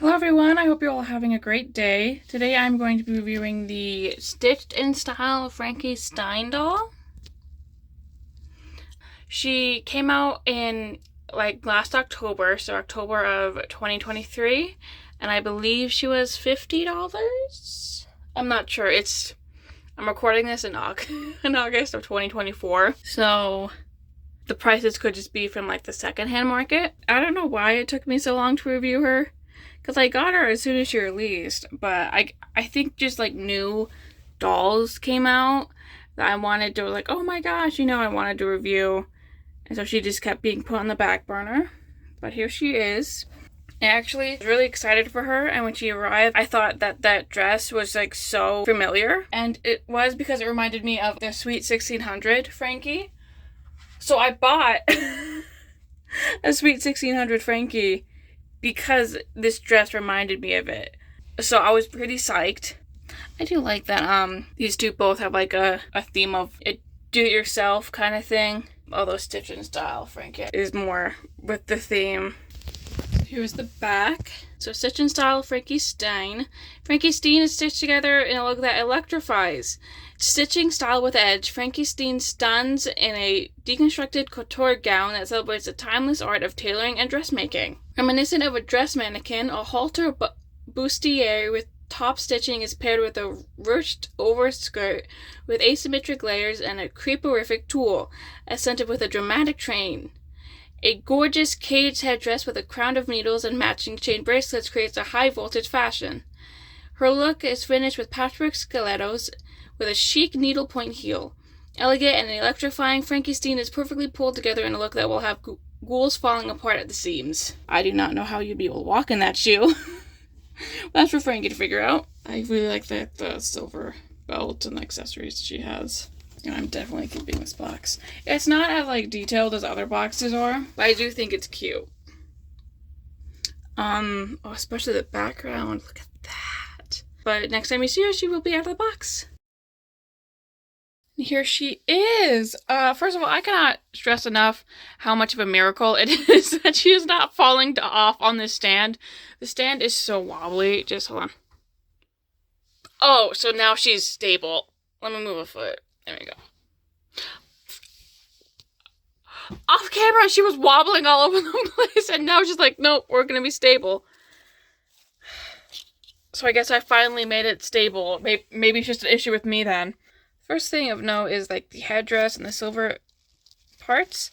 Hello everyone, I hope you're all having a great day. Today I'm going to be reviewing the Stitched in Style Frankie Stein doll. She came out in last October, so October of 2023, and I believe she was $50. I'm not sure. I'm recording this in August of 2024, so the prices could just be from the secondhand market. I don't know why it took me so long to review her. Because I got her as soon as she released, but I think just new dolls came out that I wanted to, oh my gosh, I wanted to review. And so she just kept being put on the back burner. But here she is. I actually was really excited for her, and when she arrived, I thought that dress was so familiar. And it was because it reminded me of the Sweet 1600 Frankie. So I bought a Sweet 1600 Frankie because this dress reminded me of it. So I was pretty psyched. I do like that these two both have a theme of a do-it-yourself kind of thing. Although Stitch in Style Frankie is more with the theme. Here's the back. So Stitch in Style Frankie Stein. Frankie Stein is stitched together in a look that electrifies. Stitching style with edge, Frankie Stein stuns in a deconstructed couture gown that celebrates the timeless art of tailoring and dressmaking. Reminiscent of a dress mannequin, a halter bustier with top stitching is paired with a ruched over skirt with asymmetric layers and a creeperific tulle, accented with a dramatic train. A gorgeous caged headdress with a crown of needles and matching chain bracelets creates a high-voltage fashion. Her look is finished with patchwork stilettos with a chic needlepoint heel. Elegant and electrifying, Frankie Stein is perfectly pulled together in a look that will have ghouls falling apart at the seams. I do not know how you'd be able to walk in that shoe. That's for Frankie to figure out. I really like the silver belt and accessories she has. And I'm definitely keeping this box. It's not as detailed as other boxes are, but I do think it's cute. Especially the background. Look at that. But next time you see her, she will be out of the box. And here she is. First of all, I cannot stress enough how much of a miracle it is that she is not falling off on this stand. The stand is so wobbly. Just hold on. Oh, so now she's stable. Let me move a foot. There we go. Off camera, she was wobbling all over the place, and now she's nope, we're gonna be stable. So I guess I finally made it stable. Maybe it's just an issue with me then. First thing of note is the headdress and the silver parts.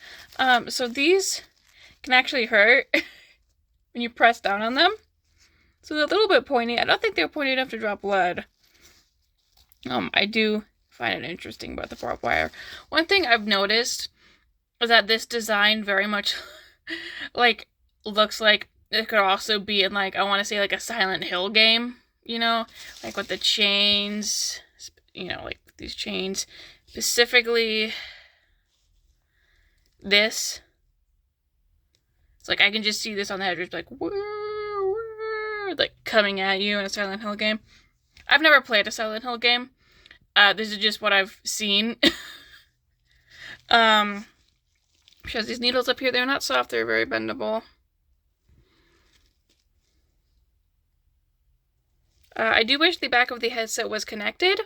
So these can actually hurt when you press down on them. So they're a little bit pointy. I don't think they're pointy enough to draw blood. I do find it interesting about the barbed wire. One thing I've noticed is that this design very much looks like it could also be in I want to say a Silent Hill game, with the chains, these chains, specifically this. It's I can just see this on the head, it's coming at you in a Silent Hill game. I've never played a Silent Hill game. This is just what I've seen. She has these needles up here. They're not soft. They're very bendable. I do wish the back of the headset was connected.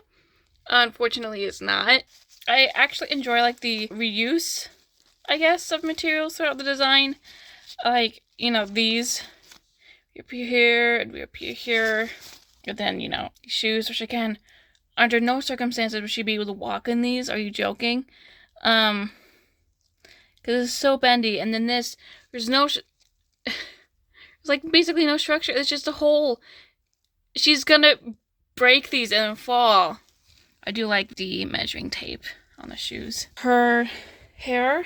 Unfortunately, it's not. I actually enjoy the reuse, I guess, of materials throughout the design. These we appear here and we appear here. And then, shoes, which again, under no circumstances would she be able to walk in these. Are you joking? Because it's so bendy. And then this, there's no, there's basically no structure. It's just a hole. She's gonna break these and fall. I do like the measuring tape on the shoes. Her hair,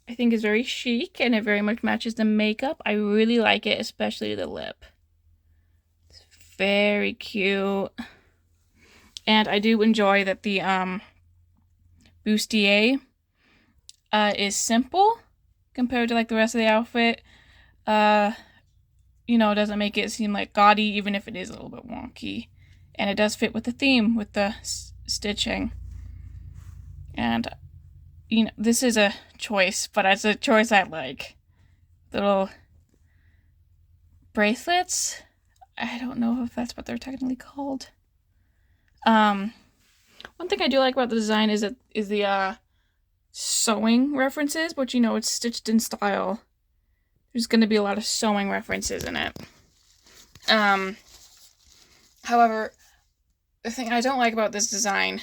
I think, is very chic, and it very much matches the makeup. I really like it, especially the lip. It's very cute. And I do enjoy that the bustier is simple compared to the rest of the outfit. It doesn't make it seem gaudy, even if it is a little bit wonky. And it does fit with the theme, with the stitching. And, this is a choice, but it's a choice I like. Little bracelets. I don't know if that's what they're technically called. One thing I do like about the design is the sewing references, but you know, it's stitched in style. There's going to be a lot of sewing references in it. However, the thing I don't like about this design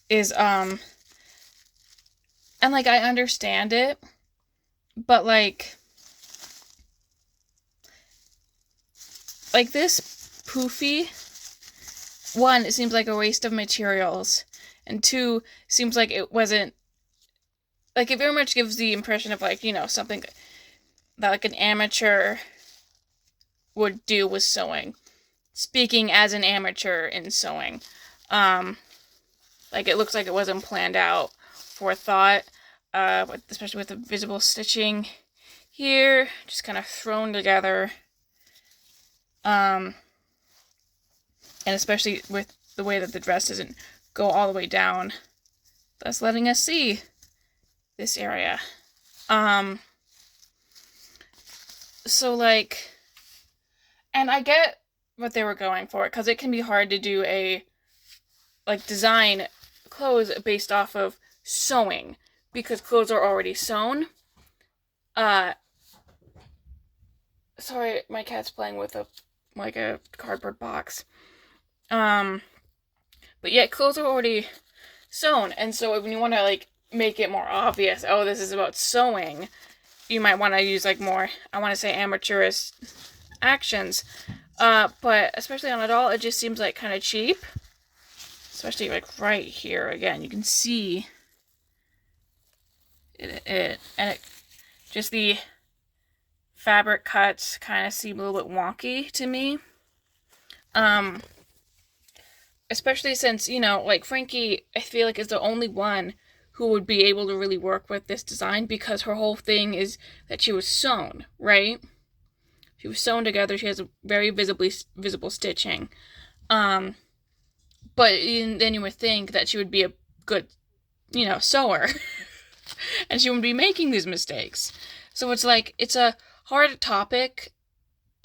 is, and like, I understand it, but like this poofy, one, it seems like a waste of materials, and two, seems like it wasn't, like, it very much gives the impression of, like, you know, something that, like, an amateur would do with sewing. Speaking as an amateur in sewing. Like, it looks like it wasn't planned out, forethought, especially with the visible stitching here, just kind of thrown together. And especially with the way that the dress doesn't go all the way down, thus letting us see this area. So, like, and I get what they were going for, because it can be hard to do a, like, design clothes based off of sewing, because clothes are already sewn. Sorry, my cat's playing with a cardboard box. But yeah, clothes are already sewn, and so when you want to, like, make it more obvious, oh, this is about sewing, you might want to use, like, more, I want to say, amateurish actions. But especially on a doll, it just seems like kind of cheap. Especially, like, right here, again, you can see it just the fabric cuts kind of seem a little bit wonky to me. Especially since, you know, like, Frankie, I feel like, is the only one who would be able to really work with this design, because her whole thing is that she was sewn, right? She was sewn together. She has a very visible stitching. But then you would think that she would be a good, you know, sewer. And she wouldn't be making these mistakes. So it's like, it's a hard topic.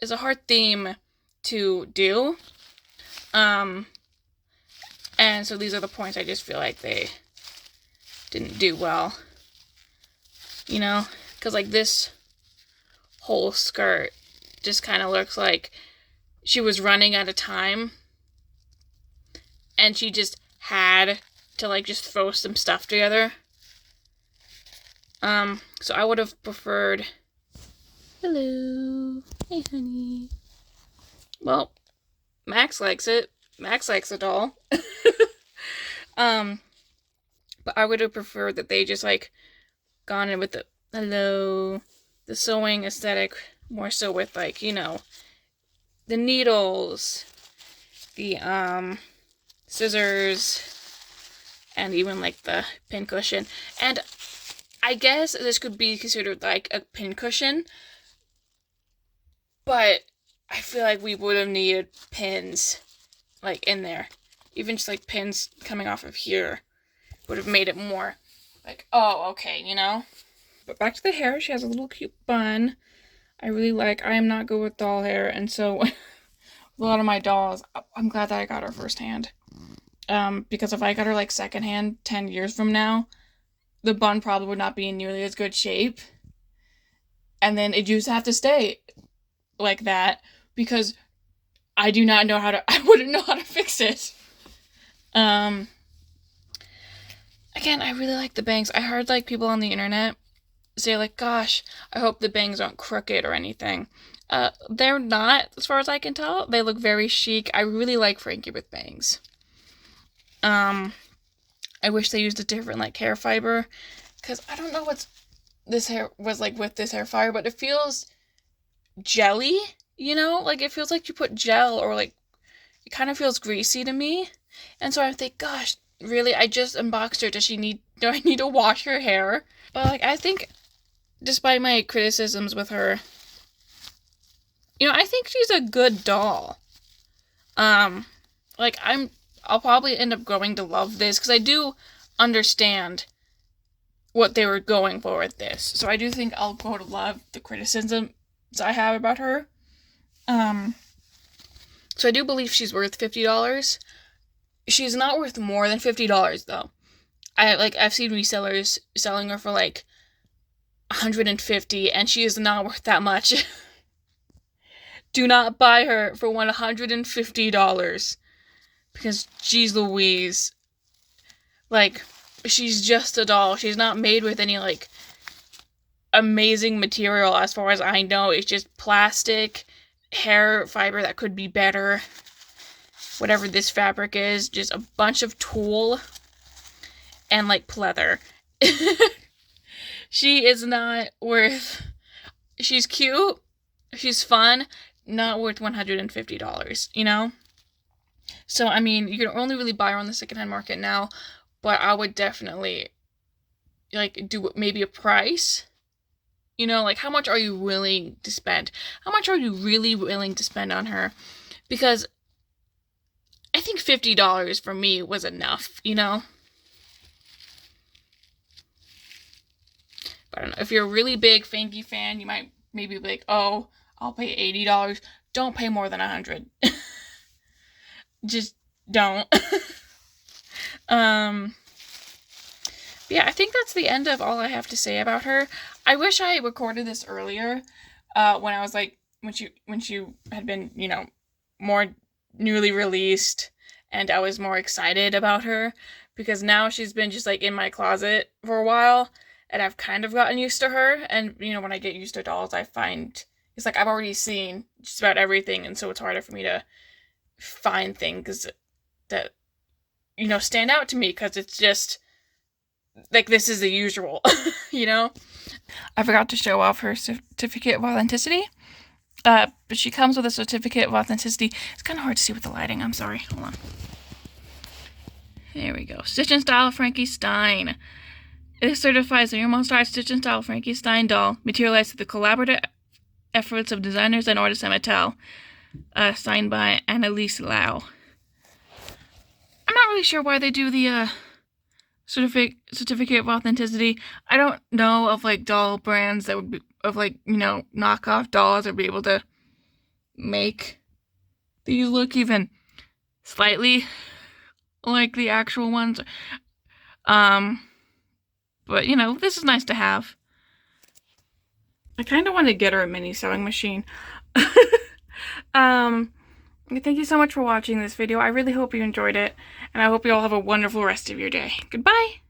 It's a hard theme to do. And so these are the points I just feel like they didn't do well. You know? Because, like, this whole skirt just kind of looks like she was running out of time, and she just had to, like, just throw some stuff together. So I would have preferred... Hello. Hey, honey. Well, Max likes it. Max likes the doll. But I would have preferred that they just, like, gone in with the sewing aesthetic, more so with, like, you know, the needles, the scissors, and even, like, the pincushion. And I guess this could be considered, like, a pincushion, but I feel like we would have needed pins, like, in there. Even just, like, pins coming off of here would have made it more, like, oh, okay, you know? But back to the hair. She has a little cute bun. I am not good with doll hair, and so a lot of my dolls, I'm glad that I got her firsthand. Because if I got her, like, secondhand 10 years from now, the bun probably would not be in nearly as good shape. And then it used to have to stay like that, because I wouldn't know how to fix it. Again, I really like the bangs. I heard, like, people on the internet say, like, gosh, I hope the bangs aren't crooked or anything. They're not, as far as I can tell. They look very chic. I really like Frankie with bangs. I wish they used a different, like, hair fiber, because I don't know what this hair was like with this hair fiber, but it feels jelly, you know? Like, it feels like you put gel, or, like, it kind of feels greasy to me. And so I think, gosh, really? I just unboxed her. Do I need to wash her hair? But, like, I think, despite my criticisms with her, you know, I think she's a good doll. Like, I'll probably end up going to love this, because I do understand what they were going for with this. So I do think I'll go to love the criticisms I have about her. So I do believe she's worth $50. She's not worth more than $50 though. I've seen resellers selling her for like $150, and she is not worth that much. Do not buy her for $150 because geez Louise, like, she's just a doll. She's not made with any like amazing material as far as I know. It's just plastic, hair fiber that could be better. Whatever this fabric is, just a bunch of tulle and like pleather. She is not worth, she's cute, she's fun, not worth $150, you know? So, I mean, you can only really buy her on the secondhand market now, but I would definitely, like, do maybe a price. You know, like, how much are you willing to spend? How much are you really willing to spend on her? Because I think $50 for me was enough, you know? But I don't know. If you're a really big Frankie fan, you might maybe be like, oh, I'll pay $80. Don't pay more than $100. Just don't. Yeah, I think that's the end of all I have to say about her. I wish I recorded this earlier, when I was like, when she had been, you know, more newly released, and I was more excited about her, because now she's been just like in my closet for a while, and I've kind of gotten used to her. And you know, when I get used to dolls, I find it's like I've already seen just about everything, and so it's harder for me to find things that, you know, stand out to me, because it's just like, this is the usual. You know? I forgot to show off her certificate of authenticity. But she comes with a certificate of authenticity. It's kind of hard to see with the lighting. I'm sorry. Hold on. There we go. Stitch and Style Frankie Stein. It certifies the Your Style Stitch and Style Frankie Stein doll, materialized through the collaborative efforts of designers and artists at Mattel. Signed by Annalise Lau. I'm not really sure why they do the certificate of authenticity. I don't know of like doll brands that would be of like, you know, knockoff dolls that would be able to make these look even slightly like the actual ones. But you know, this is nice to have. I kind of want to get her a mini sewing machine. Thank you so much for watching this video. I really hope you enjoyed it, and I hope you all have a wonderful rest of your day. Goodbye!